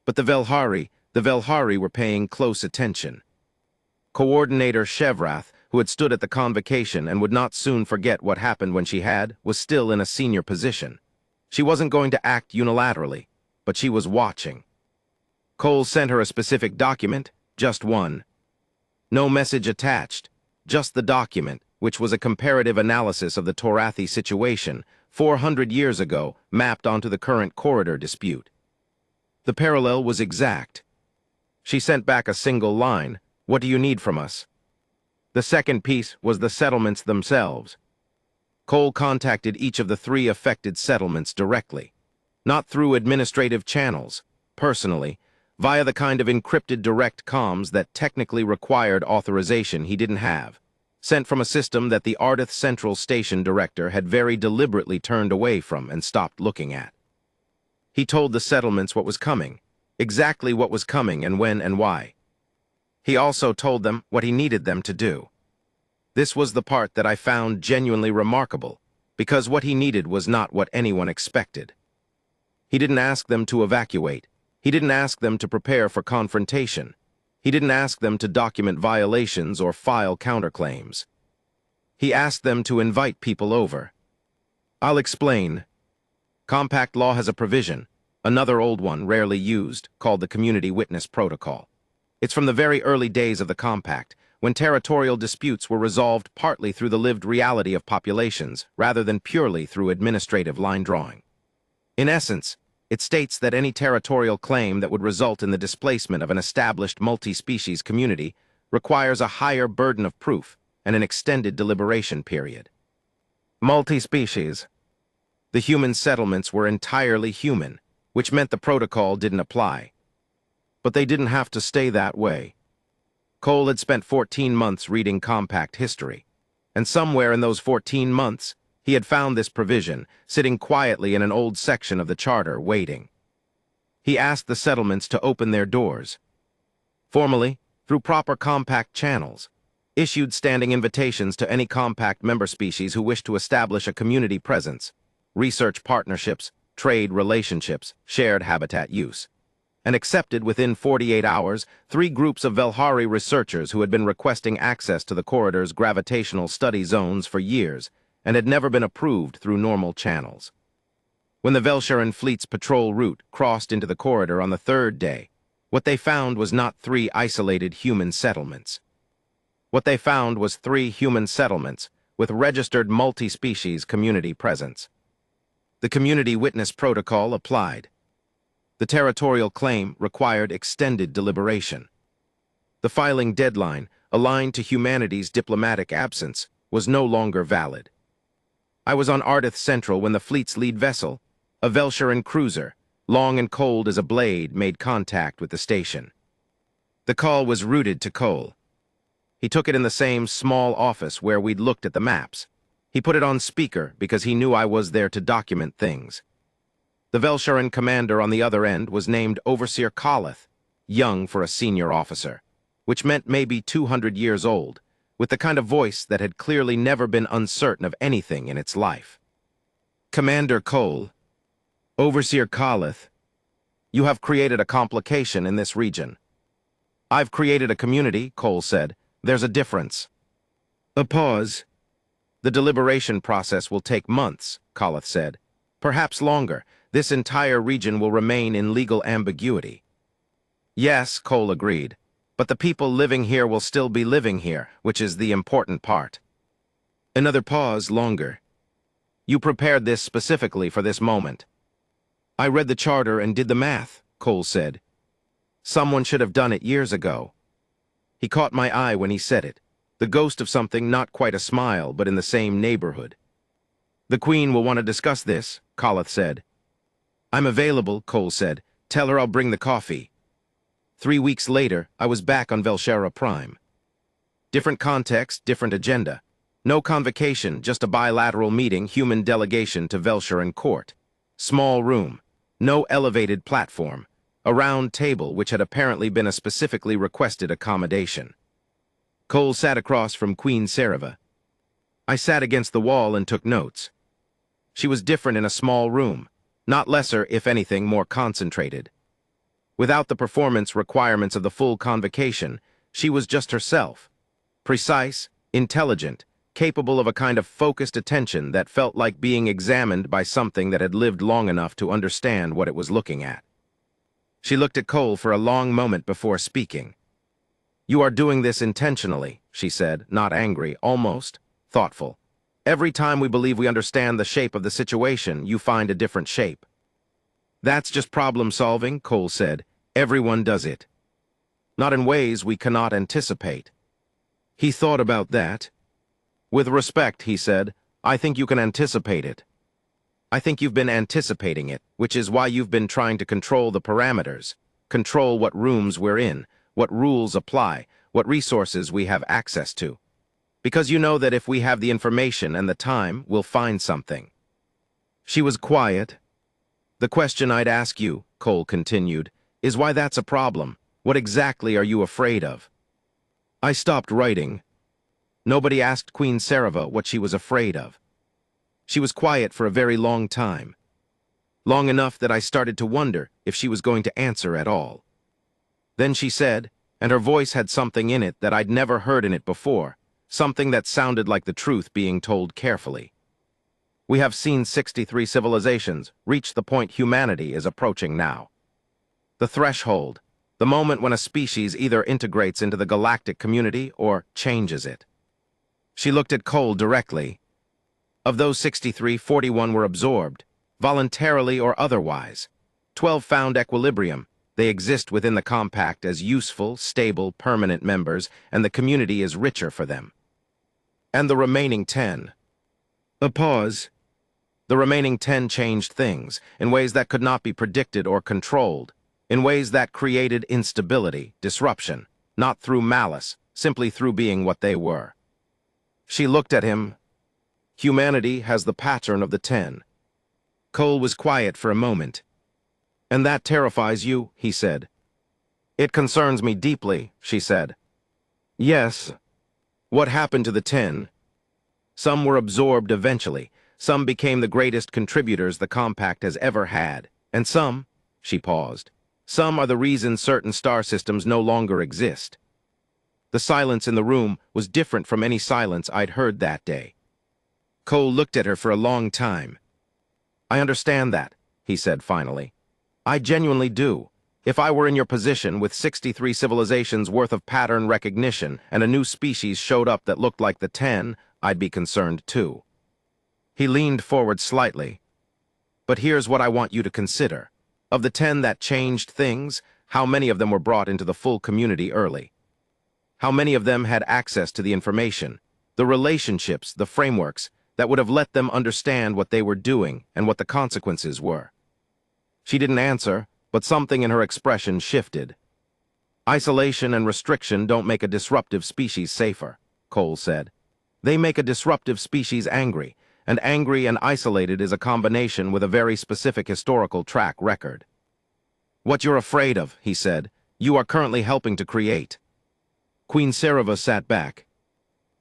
But the Velhari were paying close attention. Coordinator Shevrath, who had stood at the convocation and would not soon forget what happened when she had, was still in a senior position. She wasn't going to act unilaterally, but she was watching. Cole sent her a specific document, just one. No message attached, just the document, which was a comparative analysis of the Torathi situation 400 years ago mapped onto the current corridor dispute. The parallel was exact. She sent back a single line, "What do you need from us?" The second piece was the settlements themselves. Cole contacted each of the 3 affected settlements directly, not through administrative channels, personally, via the kind of encrypted direct comms that technically required authorization he didn't have, sent from a system that the Ardith Central Station director had very deliberately turned away from and stopped looking at. He told the settlements what was coming, exactly what was coming and when and why. He also told them what he needed them to do. This was the part that I found genuinely remarkable, because what he needed was not what anyone expected. He didn't ask them to evacuate. He didn't ask them to prepare for confrontation. He didn't ask them to document violations or file counterclaims. He asked them to invite people over. I'll explain. Compact law has a provision, another old one rarely used, called the Community Witness Protocol. It's from the very early days of the Compact, when territorial disputes were resolved partly through the lived reality of populations, rather than purely through administrative line drawing. In essence, it states that any territorial claim that would result in the displacement of an established multi-species community requires a higher burden of proof and an extended deliberation period. Multi-species. The human settlements were entirely human, which meant the protocol didn't apply. But they didn't have to stay that way. Cole had spent 14 months reading Compact history, and somewhere in those 14 months, he had found this provision, sitting quietly in an old section of the charter, waiting. He asked the settlements to open their doors. Formally, through proper Compact channels, issued standing invitations to any Compact member species who wished to establish a community presence, research partnerships, trade relationships, shared habitat use, and accepted within 48 hours 3 groups of Velhari researchers who had been requesting access to the corridor's gravitational study zones for years and had never been approved through normal channels. When the Velsharan fleet's patrol route crossed into the corridor on the 3rd day, what they found was not 3 isolated human settlements. What they found was 3 human settlements with registered multi-species community presence. The Community Witness Protocol applied. The territorial claim required extended deliberation. The filing deadline, aligned to humanity's diplomatic absence, was no longer valid. I was on Ardith Central when the fleet's lead vessel, a Velsharan cruiser, long and cold as a blade, made contact with the station. The call was routed to Cole. He took it in the same small office where we'd looked at the maps. He put it on speaker because he knew I was there to document things. The Velsharan commander on the other end was named Overseer Kalath, young for a senior officer, which meant maybe 200 years old, with the kind of voice that had clearly never been uncertain of anything in its life. Commander Cole, Overseer Kalath, you have created a complication in this region. I've created a community, Cole said. There's a difference. A pause. The deliberation process will take months, Kalath said. Perhaps longer. this entire region will remain in legal ambiguity. Yes, Cole agreed, but the people living here will still be living here, which is the important part. Another pause, longer. You prepared this specifically for this moment. I read the charter and did the math, Cole said. Someone should have done it years ago. He caught my eye when he said it, the ghost of something not quite a smile, but in the same neighborhood. The Queen will want to discuss this, Kalath said. I'm available, Cole said. Tell her I'll bring the coffee. 3 weeks later, I was back on Velshera Prime. Different context, different agenda. No convocation, just a bilateral meeting, human delegation to Velsheran Court. Small room. No elevated platform. A round table, which had apparently been a specifically requested accommodation. Cole sat across from Queen Sereva. I sat against the wall and took notes. She was different in a small room, not lesser, if anything, more concentrated. Without the performance requirements of the full convocation, she was just herself. Precise, intelligent, capable of a kind of focused attention that felt like being examined by something that had lived long enough to understand what it was looking at. She looked at Cole for a long moment before speaking. You are doing this intentionally, she said, not angry, almost thoughtful. Every time we believe we understand the shape of the situation, you find a different shape. That's just problem solving, Cole said. Everyone does it. Not in ways we cannot anticipate. He thought about that. With respect, he said, I think you can anticipate it. I think you've been anticipating it, which is why you've been trying to control the parameters, control what rooms we're in, what rules apply, what resources we have access to. Because you know that if we have the information and the time, we'll find something. She was quiet. The question I'd ask you, Cole continued, is why that's a problem. What exactly are you afraid of? I stopped writing. Nobody asked Queen Sereva what she was afraid of. She was quiet for a very long time. Long enough that I started to wonder if she was going to answer at all. Then she said, and her voice had something in it that I'd never heard in it before, something that sounded like the truth being told carefully. We have seen 63 civilizations reach the point humanity is approaching now. The threshold, the moment when a species either integrates into the galactic community or changes it. She looked at Cole directly. Of those 63, 41 were absorbed, voluntarily or otherwise. 12 found equilibrium. They exist within the compact as useful, stable, permanent members, and the community is richer for them. And the remaining 10. A pause. The remaining 10 changed things in ways that could not be predicted or controlled, in ways that created instability, disruption, not through malice, simply through being what they were. She looked at him. Humanity has the pattern of the 10. Cole was quiet for a moment. And that terrifies you, he said. It concerns me deeply, she said. Yes. What happened to the 10? Some were absorbed eventually. Some became the greatest contributors the Compact has ever had. And some, she paused, some are the reason certain star systems no longer exist. The silence in the room was different from any silence I'd heard that day. Cole looked at her for a long time. I understand that, he said finally. I genuinely do. If I were in your position with 63 civilizations worth of pattern recognition and a new species showed up that looked like the 10, I'd be concerned too. He leaned forward slightly. But here's what I want you to consider. Of the 10 that changed things, how many of them were brought into the full community early? How many of them had access to the information, the relationships, the frameworks that would have let them understand what they were doing and what the consequences were? She didn't answer, but something in her expression shifted. Isolation and restriction don't make a disruptive species safer, Cole said. They make a disruptive species angry, and angry and isolated is a combination with a very specific historical track record. What you're afraid of, he said, you are currently helping to create. Queen Sereva sat back.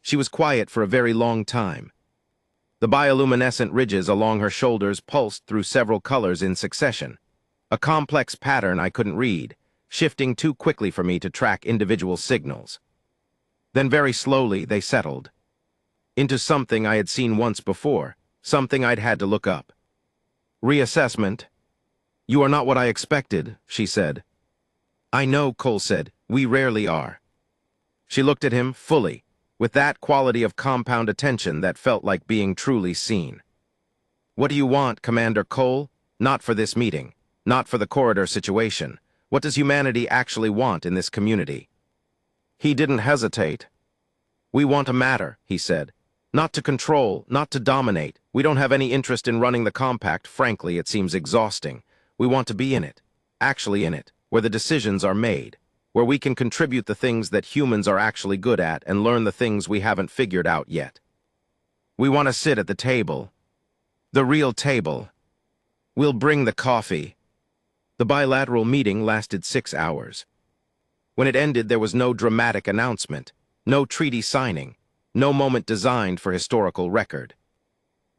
She was quiet for a very long time. The bioluminescent ridges along her shoulders pulsed through several colors in succession. A complex pattern I couldn't read, shifting too quickly for me to track individual signals. Then very slowly they settled. Into something I had seen once before, something I'd had to look up. Reassessment, You are not what I expected, she said. I know, Cole said. We rarely are. She looked at him fully, with that quality of compound attention that felt like being truly seen. What do you want, Commander Cole? Not for this meeting. Not for the corridor situation. What does humanity actually want in this community? He didn't hesitate. We want a matter, he said. Not to control, not to dominate. We don't have any interest in running the compact. Frankly, it seems exhausting. We want to be in it, actually in it, where the decisions are made, where we can contribute the things that humans are actually good at and learn the things we haven't figured out yet. We want to sit at the table. The real table. We'll bring the coffee. The bilateral meeting lasted 6 hours. When it ended, there was no dramatic announcement, no treaty signing, no moment designed for historical record.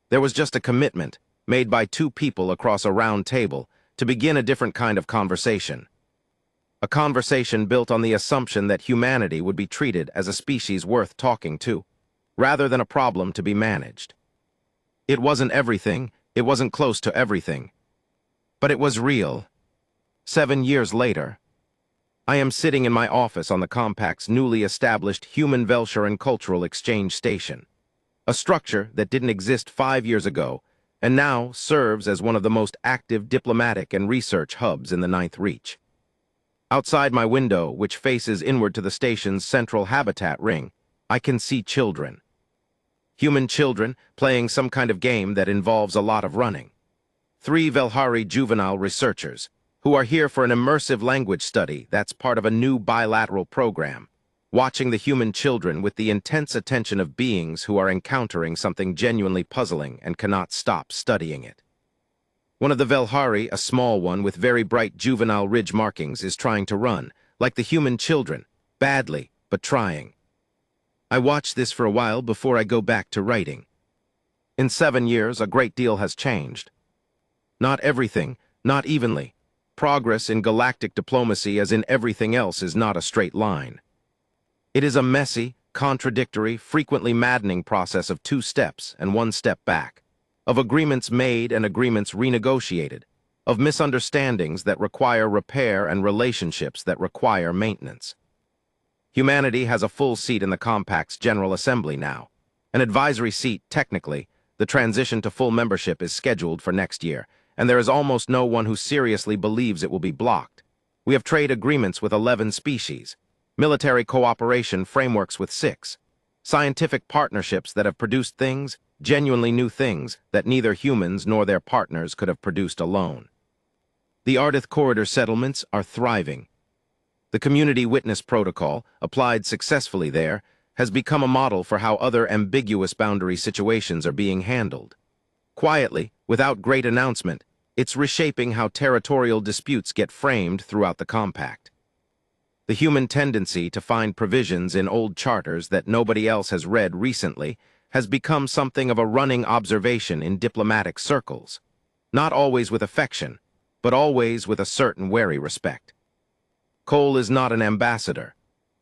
There was just a commitment, made by two people across a round table, to begin a different kind of conversation. A conversation built on the assumption that humanity would be treated as a species worth talking to, rather than a problem to be managed. It wasn't everything, it wasn't close to everything. But it was real. 7 years later, I am sitting in my office on the Compact's newly established Human Velshire and Cultural Exchange Station, a structure that didn't exist 5 years ago and now serves as one of the most active diplomatic and research hubs in the Ninth Reach. Outside my window, which faces inward to the station's central habitat ring, I can see children. Human children playing some kind of game that involves a lot of running. 3 Velhari juvenile researchers, who are here for an immersive language study that's part of a new bilateral program, watching the human children with the intense attention of beings who are encountering something genuinely puzzling and cannot stop studying it. One of the Velhari, a small one with very bright juvenile ridge markings, is trying to run, like the human children, badly, but trying. I watch this for a while before I go back to writing. In 7 years, a great deal has changed. Not everything, not evenly. Progress in galactic diplomacy, as in everything else, is not a straight line. It is a messy, contradictory, frequently maddening process of 2 steps and 1 step back, of agreements made and agreements renegotiated, of misunderstandings that require repair and relationships that require maintenance. Humanity has a full seat in the Compact's General Assembly now. An advisory seat, technically. The transition to full membership is scheduled for next year, and there is almost no one who seriously believes it will be blocked. We have trade agreements with 11 species, military cooperation frameworks with 6, scientific partnerships that have produced things, genuinely new things, that neither humans nor their partners could have produced alone. The Ardith Corridor settlements are thriving. The Community Witness Protocol, applied successfully there, has become a model for how other ambiguous boundary situations are being handled. Quietly, without great announcement, it's reshaping how territorial disputes get framed throughout the Compact. The human tendency to find provisions in old charters that nobody else has read recently has become something of a running observation in diplomatic circles, not always with affection, but always with a certain wary respect. Cole is not an ambassador.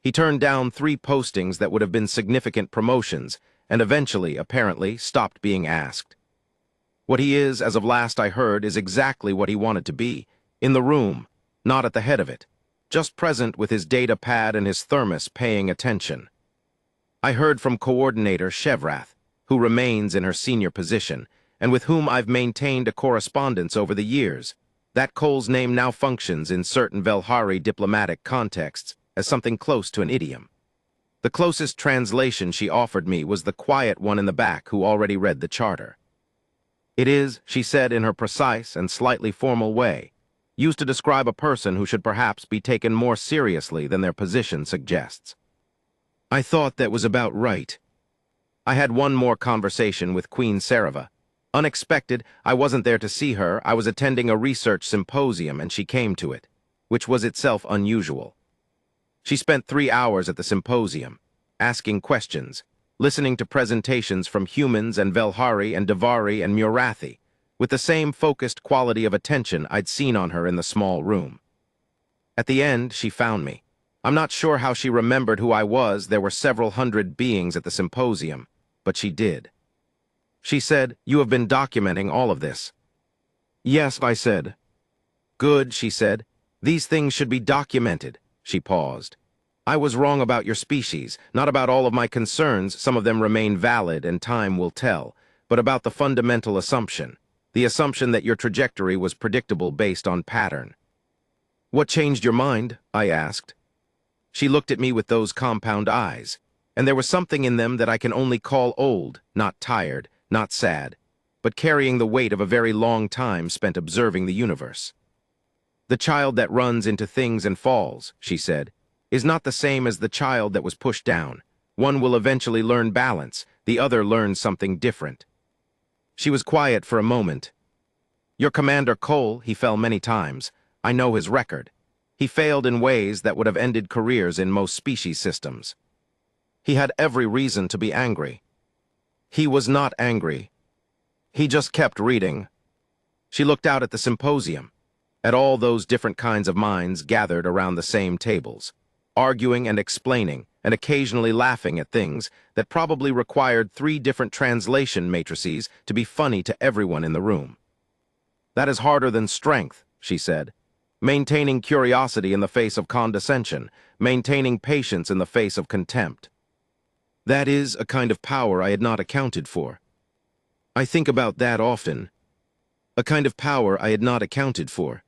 He turned down 3 postings that would have been significant promotions and eventually, apparently, stopped being asked. What he is, as of last I heard, is exactly what he wanted to be, in the room, not at the head of it, just present with his data pad and his thermos paying attention. I heard from Coordinator Shevrath, who remains in her senior position, and with whom I've maintained a correspondence over the years, that Cole's name now functions in certain Velhari diplomatic contexts as something close to an idiom. The closest translation she offered me was the quiet one in the back who already read the charter. It is, she said in her precise and slightly formal way, used to describe a person who should perhaps be taken more seriously than their position suggests. I thought that was about right. I had one more conversation with Queen Sarava. Unexpected, I wasn't there to see her. I was attending a research symposium and she came to it, which was itself unusual. She spent 3 hours at the symposium, asking questions, listening to presentations from humans and Velhari and Davari and Murathi, with the same focused quality of attention I'd seen on her in the small room. At the end, she found me. I'm not sure how she remembered who I was. There were several hundred beings at the symposium, but she did. She said, "You have been documenting all of this." "Yes," I said. Good, she said. These things should be documented. She paused. I was wrong about your species, not about all of my concerns, some of them remain valid and time will tell, but about the fundamental assumption, the assumption that your trajectory was predictable based on pattern. What changed your mind? I asked. She looked at me with those compound eyes, and there was something in them that I can only call old, not tired, not sad, but carrying the weight of a very long time spent observing the universe. The child that runs into things and falls, she said, is not the same as the child that was pushed down. One will eventually learn balance, the other learns something different. She was quiet for a moment. Your Commander Cole, he fell many times. I know his record. He failed in ways that would have ended careers in most species systems. He had every reason to be angry. He was not angry. He just kept reading. She looked out at the symposium, at all those different kinds of minds gathered around the same tables, arguing and explaining, and occasionally laughing at things that probably required 3 different translation matrices to be funny to everyone in the room. That is harder than strength, she said. Maintaining curiosity in the face of condescension, maintaining patience in the face of contempt. That is a kind of power I had not accounted for. I think about that often. A kind of power I had not accounted for.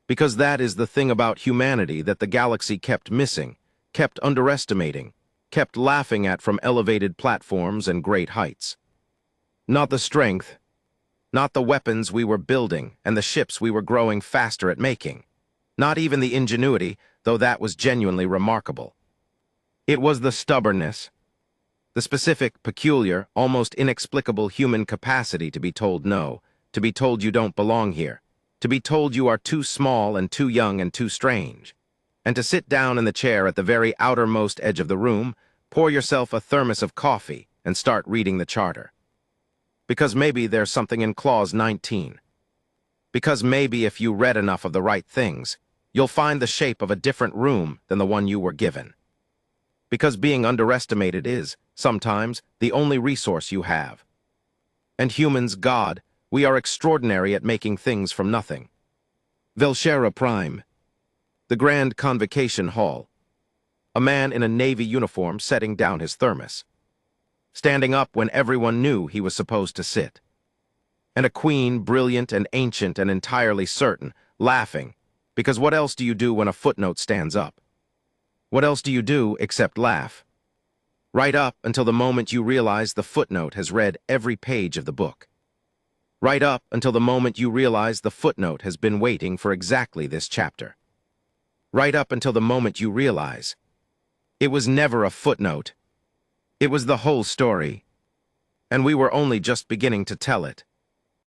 Because that is the thing about humanity that the galaxy kept missing, kept underestimating, kept laughing at from elevated platforms and great heights. Not the strength, not the weapons we were building and the ships we were growing faster at making. Not even the ingenuity, though that was genuinely remarkable. It was the stubbornness, the specific, peculiar, almost inexplicable human capacity to be told no, to be told you don't belong here, to be told you are too small and too young and too strange, and to sit down in the chair at the very outermost edge of the room, pour yourself a thermos of coffee, and start reading the charter. Because maybe there's something in Clause 19. Because maybe if you read enough of the right things, you'll find the shape of a different room than the one you were given. Because being underestimated is, sometimes, the only resource you have. And humans, God, we are extraordinary at making things from nothing. Velshera Prime. The Grand Convocation Hall. A man in a Navy uniform setting down his thermos. Standing up when everyone knew he was supposed to sit. And a queen, brilliant and ancient and entirely certain, laughing, because what else do you do when a footnote stands up? What else do you do except laugh? Right up until the moment you realize the footnote has read every page of the book. Right up until the moment you realize the footnote has been waiting for exactly this chapter. Right up until the moment you realize it was never a footnote. It was the whole story, and we were only just beginning to tell it.